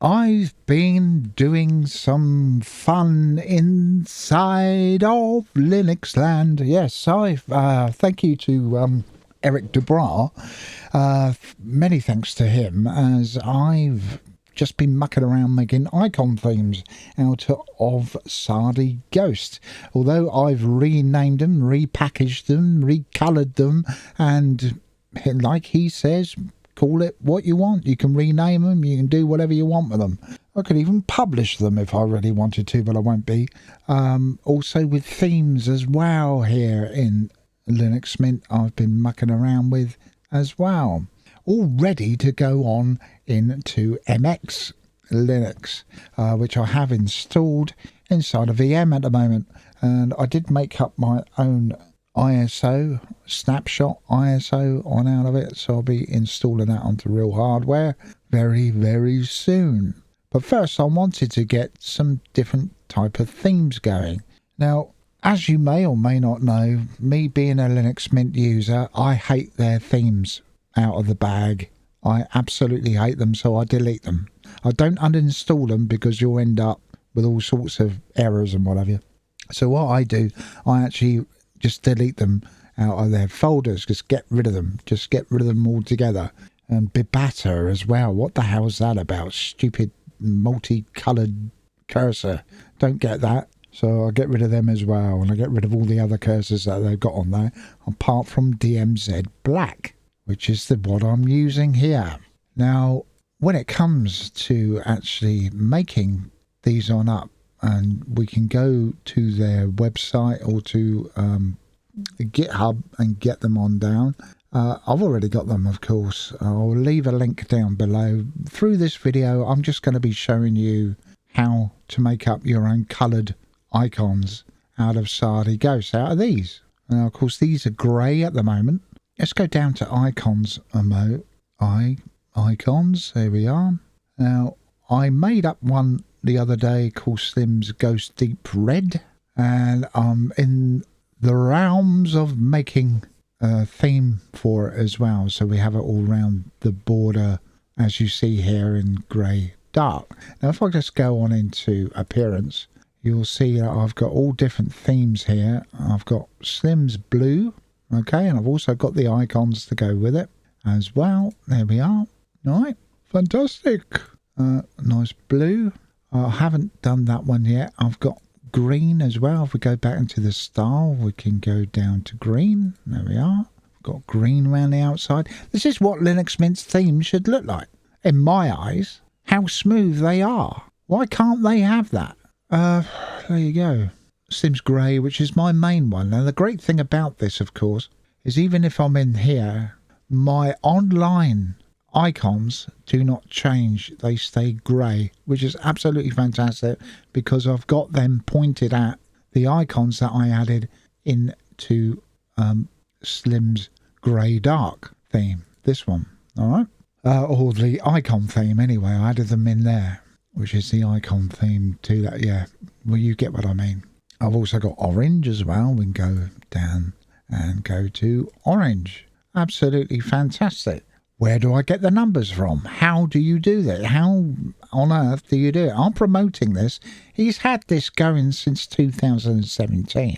I've been doing some fun inside of Linux land. Yes, thank you to Eric Dubras. Many thanks to him, as I've just been mucking around making icon themes out of Sardi Ghost. Although I've renamed them, repackaged them, recoloured them, and like he says, call it what you want. You can rename them, you can do whatever you want with them. I could even publish them if I really wanted to, but I won't be. Also with themes as well here in Linux Mint, I've been mucking around with as well. All ready to go on into MX-Linux, which I have installed inside a VM at the moment. And I did make up my own ISO, snapshot ISO on out of it, so I'll be installing that onto real hardware very, very soon. But first I wanted to get some different type of themes going. Now, as you may or may not know, me being a Linux Mint user, I hate their themes out of the bag. I absolutely hate them, so I delete them. I don't uninstall them because you'll end up with all sorts of errors and what have you. So what I do, I actually just delete them out of their folders. Just get rid of them. Just get rid of them altogether. And Bibata as well. What the hell's that about? Stupid multicoloured cursor. Don't get that. So I get rid of them as well. And I get rid of all the other cursors that they've got on there. Apart from DMZ Black, which is what I'm using here. Now, when it comes to actually making these on up, and we can go to their website or to GitHub and get them on down. I've already got them, of course. I'll leave a link down below. Through this video, I'm just going to be showing you how to make up your own coloured icons out of Sardi Ghost, out of these. Now, of course, these are grey at the moment. Let's go down to icons icons, there we are. Now, I made up one the other day called Slim's Ghost Deep Red, and I'm in the realms of making a theme for it as well, so we have it all around the border as you see here in grey dark. Now if I just go on into appearance, you'll see that I've got all different themes here. I've got Slim's blue, okay, and I've also got the icons to go with it as well. There we are. All right, fantastic. Nice blue. I haven't done that one yet. I've got green as well. If we go back into the style, we can go down to green. There we are. Got green around the outside. This is what Linux Mint's themes should look like. In my eyes, how smooth they are. Why can't they have that? There you go. Sims Grey, which is my main one. Now, the great thing about this, of course, is even if I'm in here, my online icons do not change. They stay grey, which is absolutely fantastic because I've got them pointed at the icons that I added into Slim's grey dark theme. This one, all right, or the icon theme anyway. I added them in there, which is the icon theme to that. Yeah, well, you get what I mean. I've also got orange as well. We can go down and go to orange. Absolutely fantastic. Where do I get the numbers from? How do you do that? How on earth do you do it? I'm promoting this. He's had this going since 2017.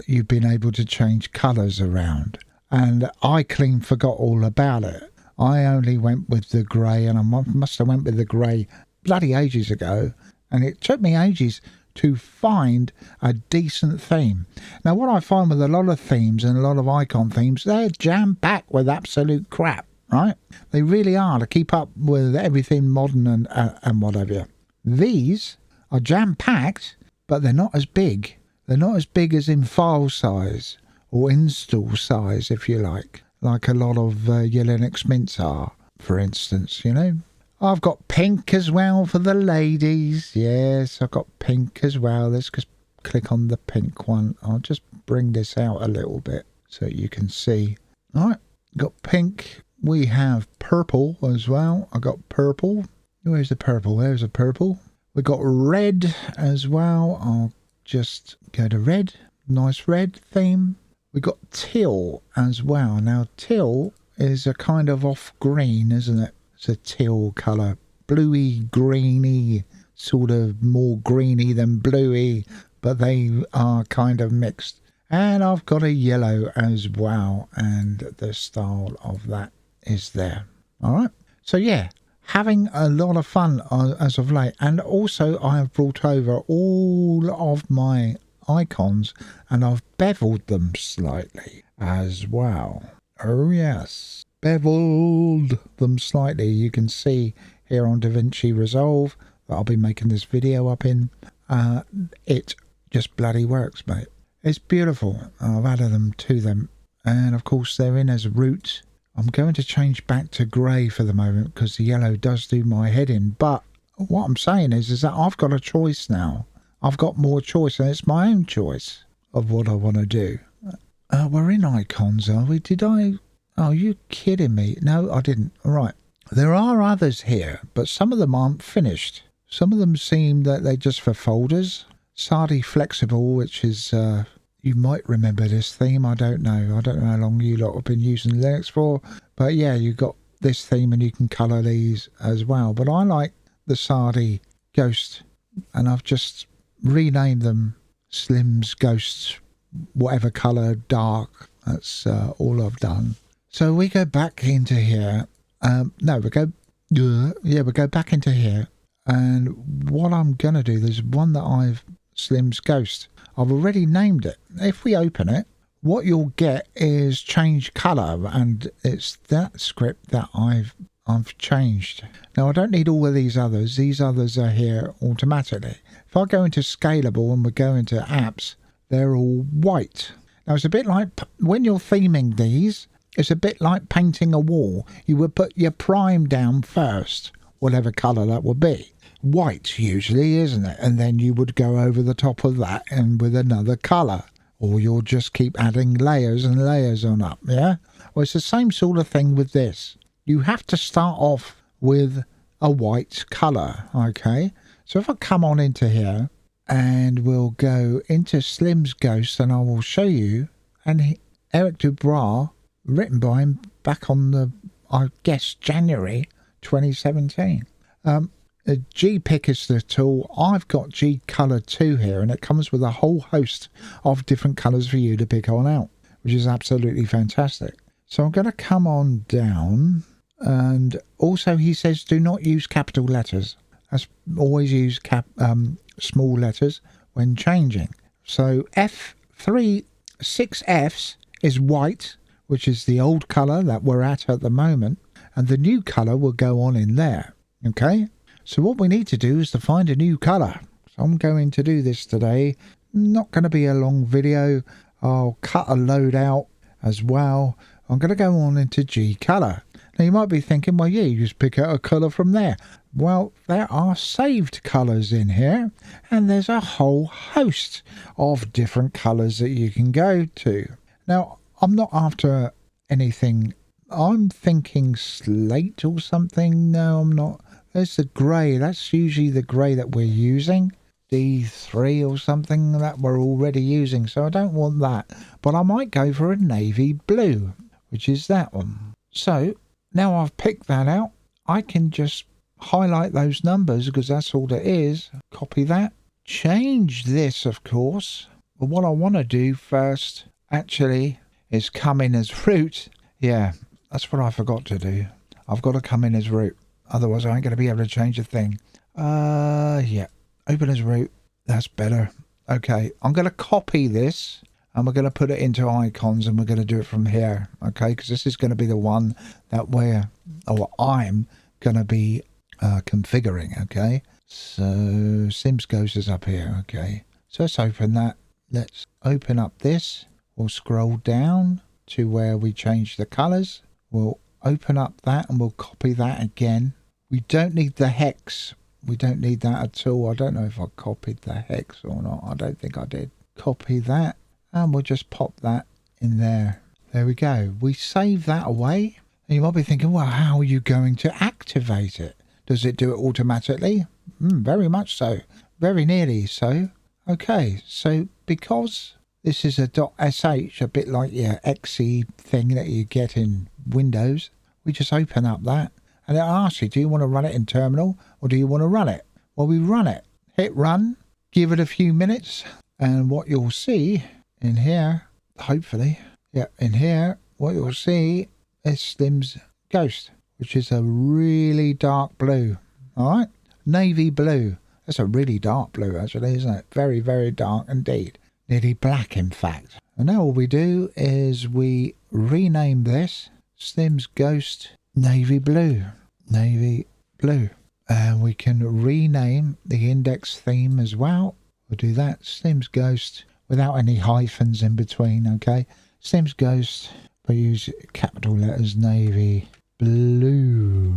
You've been able to change colours around. And I clean forgot all about it. I only went with the grey, and I must have went with the grey bloody ages ago. And it took me ages to find a decent theme. Now, what I find with a lot of themes and a lot of icon themes, they're jam-packed with absolute crap. Right? They really are, to keep up with everything modern and whatever. These are jam-packed, but they're not as big. They're not as big as in file size or install size, if you like a lot of your Linux Mints are, for instance, you know. I've got pink as well for the ladies. Yes, I've got pink as well. Let's just click on the pink one. I'll just bring this out a little bit so you can see. All right, got pink. We have purple as well. I got purple. Where's the purple? There's a purple. We got red as well. I'll just go to red. Nice red theme. We got teal as well. Now teal is a kind of off green, isn't it? It's a teal colour bluey, greeny, sort of more greeny than bluey, but they are kind of mixed. And I've got a yellow as well, and the style of that is there. All right. So yeah, having a lot of fun as of late. And also I have brought over all of my icons and I've beveled them slightly as well. Oh yes, beveled them slightly. You can see here on DaVinci Resolve that I'll be making this video up in. It just bloody works, mate. It's beautiful. I've added them to them, and of course they're in as root. I'm going to change back to grey for the moment because the yellow does do my head in. But what I'm saying is that I've got a choice now. I've got more choice, and it's my own choice of what I want to do. We're in icons, are we? Did I? Oh, you kidding me? No, I didn't. All right. There are others here, but some of them aren't finished. Some of them seem that they're just for folders. Sardi Flexible, which is... you might remember this theme. I don't know. I don't know how long you lot have been using Linux for. But yeah, you got this theme and you can colour these as well. But I like the Sardi Ghost. And I've just renamed them Slim's Ghosts, whatever colour, dark. That's all I've done. So we go back into here. No, we go... Yeah, we go back into here. And what I'm going to do, there's one that I've... Slim's Ghost. I've already named it. If we open it, what you'll get is change colour, and it's that script that I've changed. Now I don't need all of these others. These others are here automatically. If I go into scalable and we go into apps, they're all white. Now it's a bit like when you're theming these, it's a bit like painting a wall. You would put your prime down first, whatever colour that would be. White usually, isn't it? And then you would go over the top of that and with another colour, or you'll just keep adding layers and layers on up. Yeah, well, it's the same sort of thing with this. You have to start off with a white colour. Okay, so if I come on into here and we'll go into Slim's Ghost, and I will show you, and Eric Dubras, written by him back on the, I guess, January 2017. G-Pick is the tool. I've got G-Color 2 here, and it comes with a whole host of different colours for you to pick on out, which is absolutely fantastic. So I'm going to come on down, and also he says do not use capital letters. Always use small letters when changing. So F3, 6 Fs is white, which is the old colour that we're at the moment, and the new colour will go on in there. Okay? So what we need to do is to find a new colour. So I'm going to do this today. Not going to be a long video. I'll cut a load out as well. I'm going to go on into G colour. Now you might be thinking, well, yeah, you just pick out a colour from there. Well, there are saved colours in here, and there's a whole host of different colours that you can go to. Now, I'm not after anything. I'm thinking slate or something. No, I'm not. There's the grey. That's usually the grey that we're using. D3 or something that we're already using. So I don't want that. But I might go for a navy blue, which is that one. So now I've picked that out, I can just highlight those numbers because that's all it is. Copy that. Change this, of course. But what I want to do first, actually, is come in as root. Yeah, that's what I forgot to do. I've got to come in as root. Otherwise, I ain't going to be able to change a thing. Yeah. Open as root. That's better. Okay. I'm going to copy this. And we're going to put it into icons. And we're going to do it from here. Okay. Because this is going to be the one that I'm going to be configuring. Okay. So, Sims Ghost is up here. Okay. So, let's open that. Let's open up this. We'll scroll down to where we change the colors. We'll open up that and we'll copy that again. We don't need the hex. We don't need that at all. I don't know if I copied the hex or not. I don't think I did. Copy that and we'll just pop that in there. There we go. We save that away. And you might be thinking, well, how are you going to activate it? Does it do it automatically? Very much so. Very nearly so. Okay, so because this is a .sh, a bit like your Xfce thing that you get in Windows, we just open up that And it asks you, do you want to run it in terminal or do you want to run it? Well, we run it. Hit run, give it a few minutes, and what you'll see in here, hopefully, yeah, in here, what you'll see is Slim's Ghost, which is a really dark blue. All right, navy blue. That's a really dark blue, actually, isn't it? Very, very dark indeed. Nearly black, in fact. And now all we do is we rename this Slim's Ghost Navy Blue. Navy Blue. And we can rename the index theme as well. We'll do that. Slim's Ghost without any hyphens in between, okay? Slim's Ghost, we use capital letters, Navy Blue.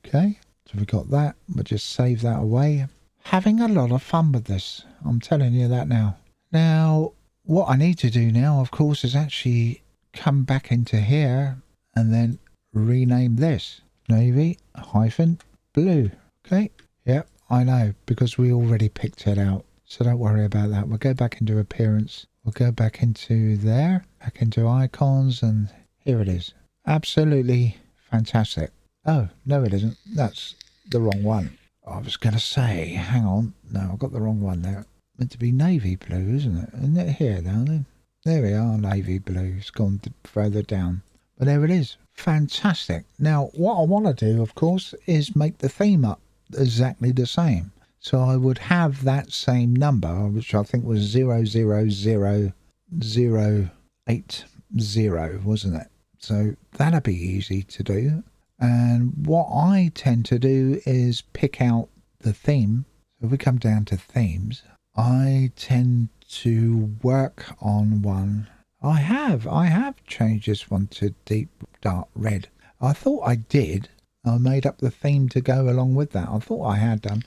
Okay? So we got that. We'll just save that away. Having a lot of fun with this. I'm telling you that now. Now, what I need to do now, of course, is actually come back into here and then rename this. Navy hyphen blue. Okay? Yep, I know, because we already picked it out. So don't worry about that. We'll go back into appearance. We'll go back into there, back into icons, and here it is. Absolutely fantastic. Oh, no it isn't. That's the wrong one. I was going to say, hang on. No, I got the wrong one there. Meant to be navy blue, isn't it? Isn't it here now then? There we are, navy blue. It's gone further down. But there it is. Fantastic. Now, what I want to do, of course, is make the theme up exactly the same. So I would have that same number, which I think was 000080, wasn't it? So that'd be easy to do. And what I tend to do is pick out the theme. So if we come down to themes, I tend to work on one. I have changed this one to deep dark red. I thought I did. I made up the theme to go along with that. I thought I had done.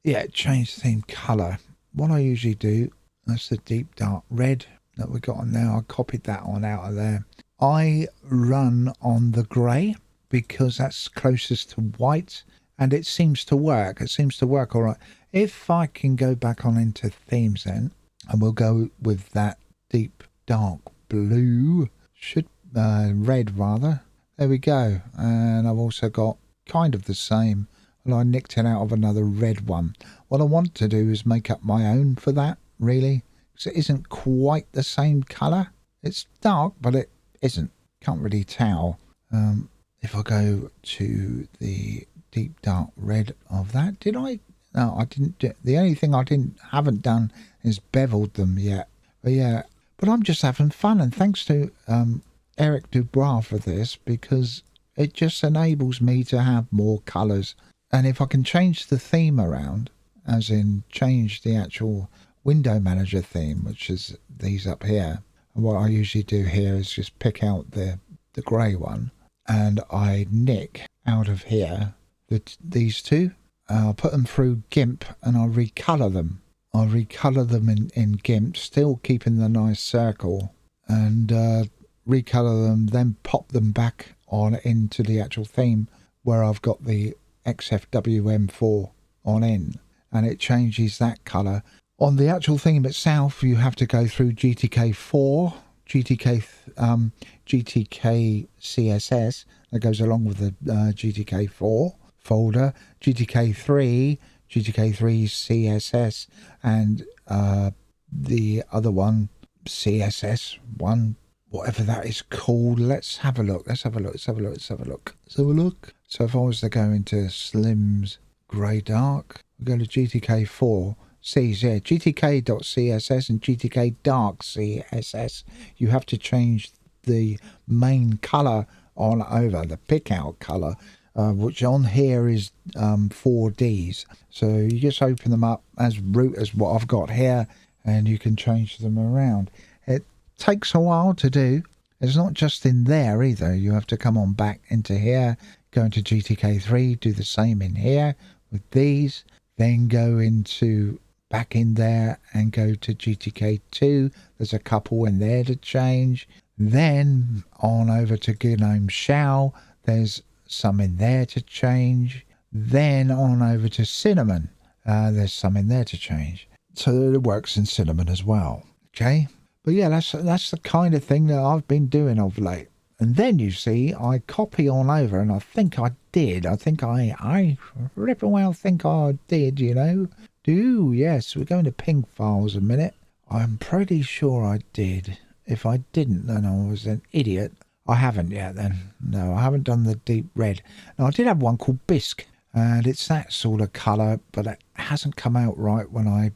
Yeah, change theme colour. What I usually do, that's the deep dark red that we got on there. I copied that one out of there. I run on the grey because that's closest to white and it seems to work. It seems to work all right. If I can go back on into themes then, and we'll go with that deep dark blue, red rather. There we go. And I've also got kind of the same. Well, I nicked it out of another red one. What I want to do is make up my own for that, really. Because it isn't quite the same colour. It's dark, but it isn't. Can't really tell. If I go to the deep dark red of that, did I? No, I didn't. The only thing I haven't done is beveled them yet. But yeah, but I'm just having fun, and thanks to Eric Dubois for this, because it just enables me to have more colours. And if I can change the theme around, as in change the actual window manager theme, which is these up here, and what I usually do here is just pick out the grey one, and I nick out of here these two. I'll put them through GIMP and I'll recolour them. I'll recolour them in GIMP, still keeping the nice circle, and recolour them, then pop them back on into the actual theme where I've got the XFWM4 on in, and it changes that colour. On the actual theme itself, you have to go through GTK4, GTK CSS that goes along with the GTK4 folder, GTK3 CSS, and the other one, CSS1, whatever that is called. Let's have a look. So if I was to go into Slim's Grey Dark, we go to GTK4, GTK.css and GTK Dark CSS. You have to change the main colour on over, the pick out colour, which on here is 4Ds. So you just open them up as root as what I've got here, and you can change them around. It takes a while to do. It's not just in there either. You have to come on back into here, go into GTK3, do the same in here with these, then go into back in there and go to GTK2. There's a couple in there to change. Then on over to GNOME Shell. There's some in there to change. Then on over to Cinnamon. There's some in there to change. So it works in Cinnamon as well. Okay. But yeah, that's the kind of thing that I've been doing of late. And then, you see, I copy on over, and I think I did. I rip well think I did, you know. Yes, we're going to ping files a minute. I'm pretty sure I did. If I didn't, then I was an idiot. I haven't yet then. No, I haven't done the deep red. Now, I did have one called Bisque, and it's that sort of colour, but it hasn't come out right when I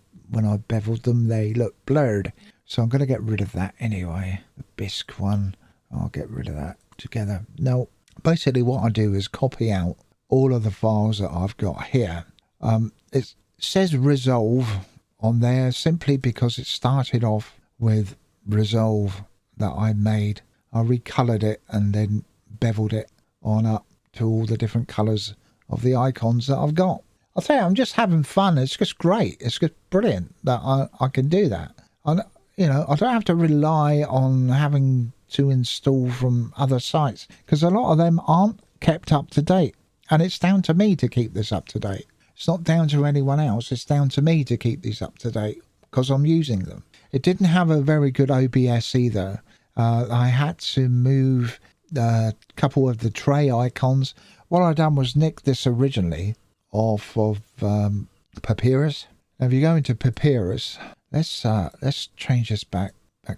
beveled them. They look blurred. So I'm going to get rid of that anyway. The Bisque one, I'll get rid of that together. Now, basically what I do is copy out all of the files that I've got here. It says resolve on there simply because it started off with resolve that I made. I recoloured it and then beveled it on up to all the different colours of the icons that I've got. I'll tell you, I'm just having fun. It's just great. It's just brilliant that I can do that. I don't have to rely on having to install from other sites because a lot of them aren't kept up to date. And it's down to me to keep this up to date. It's not down to anyone else. It's down to me to keep these up to date because I'm using them. It didn't have a very good OBS either. I had to move a couple of the tray icons. What I done was nick this originally off of Papyrus. Now, if you go into Papyrus, let's change this back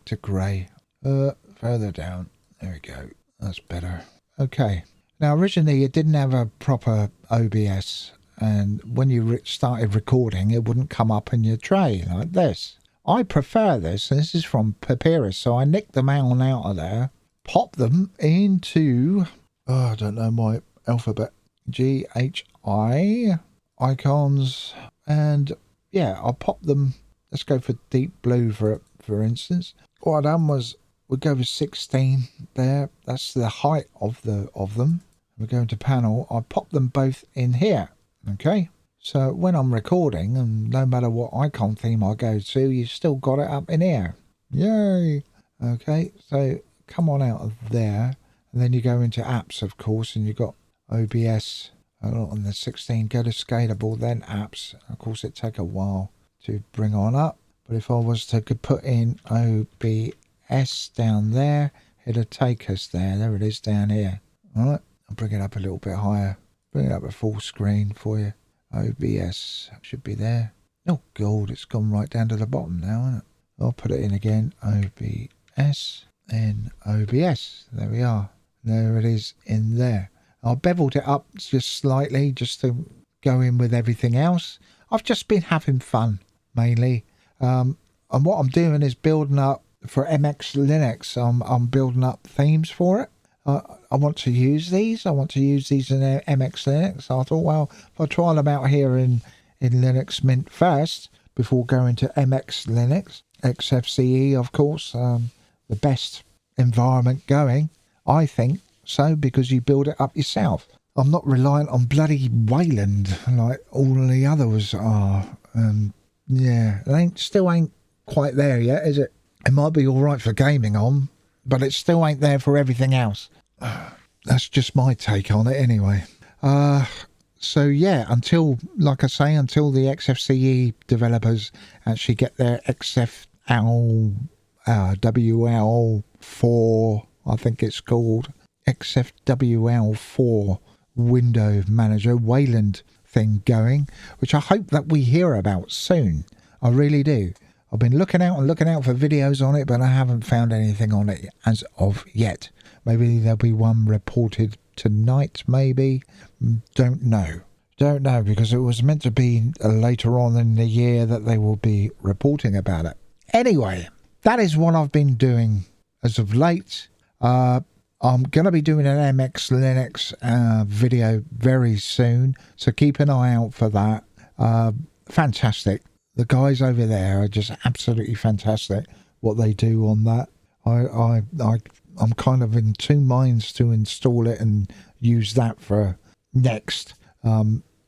to grey. Further down. There we go. That's better. Okay. Now, originally it didn't have a proper OBS, and when you started recording, it wouldn't come up in your tray like this. I prefer this, and this is from Papyrus, so I nicked them out of there, pop them into, I don't know my alphabet, GHI icons, and yeah, I'll pop them. Let's go for deep blue for instance. What I done was we go with 16 there. That's the height of them. We go into panel. I pop them both in here. Okay. So when I'm recording, and no matter what icon theme I go to, you've still got it up in here. Yay! Okay, so come on out of there. And then you go into apps, of course, and you've got OBS on the 16. Go to scalable, then apps. Of course, it take a while to bring on up. But if I was to put in OBS down there, it'll take us there. There it is down here. All right, I'll bring it up a little bit higher. Bring it up a full screen for you. OBS should be there. Oh god, it's gone right down to the bottom now, isn't it? I'll put it in again. OBS and OBS. There we are. There it is in there. I beveled it up just slightly just to go in with everything else. I've just been having fun mainly. And what I'm doing is building up for MX-Linux. I'm building up themes for it. I want to use these. I want to use these in MX-Linux. I thought, well, if I try them out here in Linux Mint first, before going to MX-Linux Xfce, of course, the best environment going, I think so, because you build it up yourself. I'm not reliant on bloody Wayland like all the others are. Yeah, it still ain't quite there yet, is it? It might be all right for gaming on, but it still ain't there for everything else. That's just my take on it anyway. So yeah, until the XFCE developers actually get their WL4, I think it's called, XFWL4 window manager Wayland thing going, which I hope that we hear about soon. I really do. I've been looking out for videos on it, but I haven't found anything on it as of yet. Maybe there'll be one reported tonight, maybe. Don't know, because it was meant to be later on in the year that they will be reporting about it. Anyway, that is what I've been doing as of late. I'm going to be doing an MX-Linux video very soon, so keep an eye out for that. Fantastic. The guys over there are just absolutely fantastic, what they do on that. I'm kind of in two minds to install it and use that for next,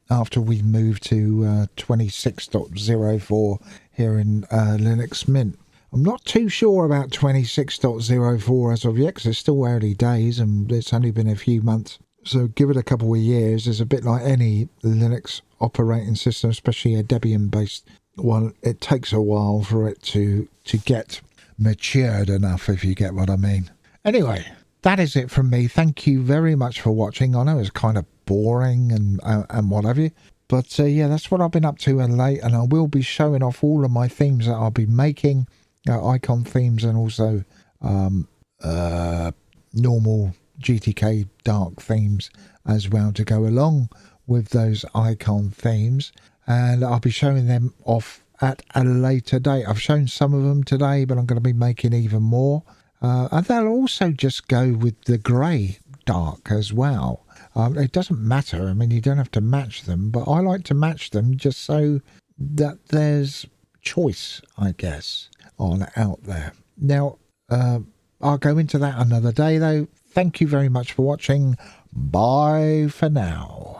after we move to 26.04 here in Linux Mint. I'm not too sure about 26.04 as of yet, because it's still early days and it's only been a few months. So give it a couple of years. It's a bit like any Linux operating system, especially a Debian-based one. It takes a while for it to get matured enough, if you get what I mean. Anyway, that is it from me. Thank you very much for watching. I know it's kind of boring and what have you. But yeah, that's what I've been up to late, and I will be showing off all of my themes that I'll be making, icon themes, and also normal GTK dark themes as well to go along with those icon themes, and I'll be showing them off at a later date. I've shown some of them today, but I'm going to be making even more, and they'll also just go with the grey dark as well. It doesn't matter. I mean, you don't have to match them, but I like to match them just so that there's choice, I guess, on out there. Now, I'll go into that another day, though. Thank you very much for watching. Bye for now.